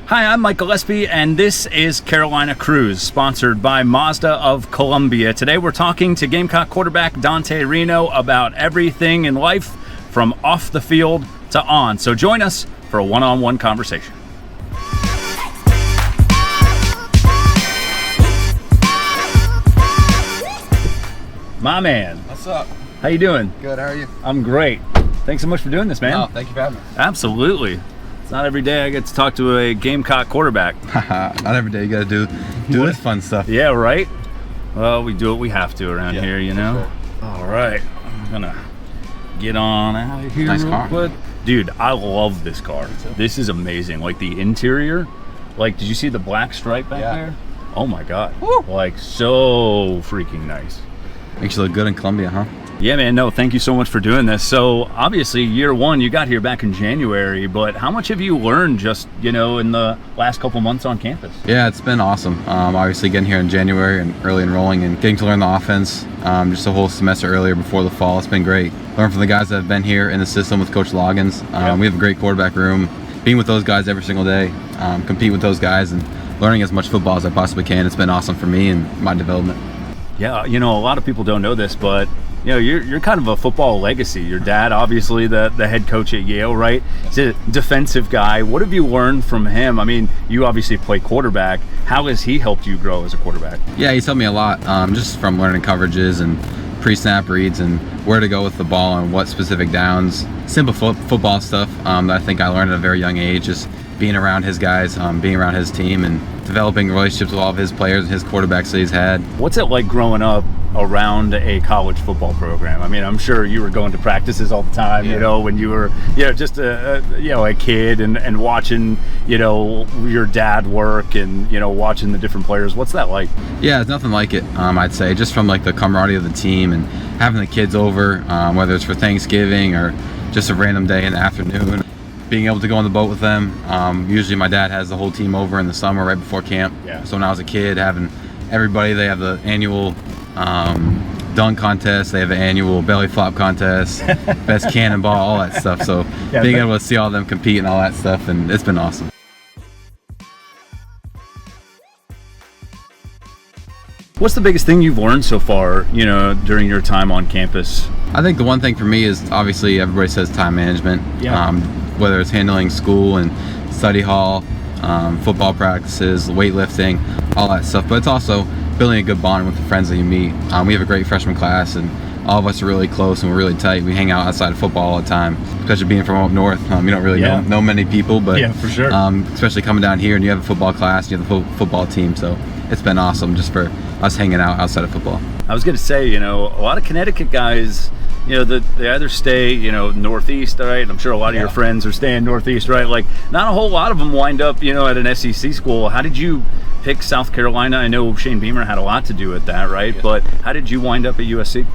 Hi, I'm Mike Gillespie, and this is Carolina Cruise, sponsored by Mazda of Columbia. Today we're talking to Gamecock quarterback Dante Reno about everything in life, from off the field to on. So join us for a one-on-one conversation. My man. What's up? How you doing? Good, how are you? I'm great. Thanks so much for doing this, man. Oh, thank you for having me. Absolutely. It's not every day I get to talk to a Gamecock quarterback. Not every day you gotta do this fun stuff. Yeah, right? Well, we do what we have to around here, you know? Sure. All right. I'm gonna get on out of here Nice real car. quick. Dude, I love this car. This is amazing. Like the interior. Like, did you see the black stripe back there? Oh my God. Woo. Like, so freaking nice. Makes you look good in Columbia, huh? Yeah, man, no, thank you so much for doing this. So, obviously, year one, you got here back in January, but how much have you learned just, in the last couple months on campus? Yeah, it's been awesome. Obviously getting here in January and early enrolling and getting to learn the offense just a whole semester earlier before the fall. It's been great. Learn from the guys that have been here in the system with Coach Loggins. We have a great quarterback room. Being with those guys every single day, compete with those guys, and learning as much football as I possibly can. It's been awesome for me and my development. Yeah, a lot of people don't know this, but you're kind of a football legacy. Your dad, obviously the head coach at Yale, right? He's a defensive guy. What have you learned from him? I mean, you obviously play quarterback. How has he helped you grow as a quarterback? Yeah, he's helped me a lot, just from learning coverages and pre-snap reads and where to go with the ball and what specific downs. Simple football stuff that I think I learned at a very young age, just being around his guys, being around his team, and developing relationships with all of his players and his quarterbacks that he's had. What's it like growing up around a college football program? I mean, I'm sure you were going to practices all the time, when you were, just a kid and watching, your dad work and, watching the different players. What's that like? Yeah, it's nothing like it, I'd say, just from like the camaraderie of the team and having the kids over, whether it's for Thanksgiving or just a random day in the afternoon. Being able to go on the boat with them. Usually my dad has the whole team over in the summer right before camp. Yeah. So when I was a kid, having everybody, they have the annual dunk contest, they have the annual belly flop contest, best cannonball, all that stuff. So being able to see all of them compete and all that stuff, and it's been awesome. What's the biggest thing you've learned so far, during your time on campus? I think the one thing for me is, obviously everybody says time management. Yeah. Whether it's handling school and study hall, football practices, weightlifting, all that stuff. But it's also building a good bond with the friends that you meet. We have a great freshman class, and all of us are really close and we're really tight. We hang out outside of football all the time, especially being from up north. You don't really know many people, but for sure. Especially coming down here and you have a football class, you have a football team. So it's been awesome just for us hanging out outside of football. I was going to say, a lot of Connecticut guys, they either stay, northeast, right? I'm sure a lot of your friends are staying northeast, right? Like, not a whole lot of them wind up, at an SEC school. How did you pick South Carolina? I know Shane Beamer had a lot to do with that, right? Yeah. But how did you wind up at USC?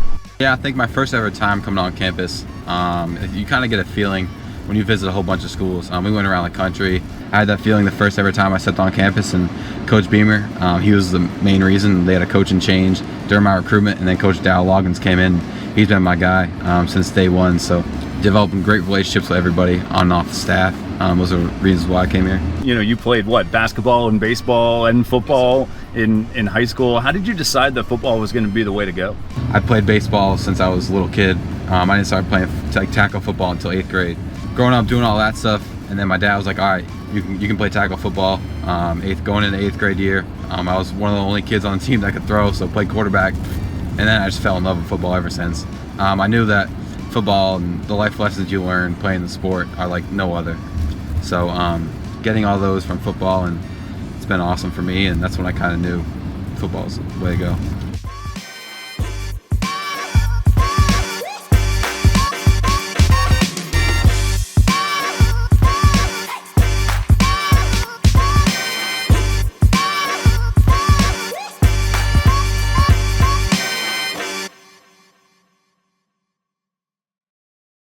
Yeah, I think my first ever time coming on campus, you kind of get a feeling when you visit a whole bunch of schools. We went around the country. I had that feeling the first ever time I stepped on campus, and Coach Beamer, he was the main reason. They had a coaching change during my recruitment, and then Coach Dow Loggins came in. He's been my guy since day one, so developing great relationships with everybody on and off the staff. Those are reasons why I came here. You played basketball and baseball and football in high school. How did you decide that football was going to be the way to go? I played baseball since I was a little kid. I didn't start playing tackle football until 8th grade. Growing up doing all that stuff, and then my dad was like, all right, you can play tackle football. Going into 8th grade year, I was one of the only kids on the team that could throw, so played quarterback. And then I just fell in love with football ever since. I knew that football and the life lessons you learn playing the sport are like no other. So getting all those from football, and it's been awesome for me, and that's when I kind of knew football was the way to go.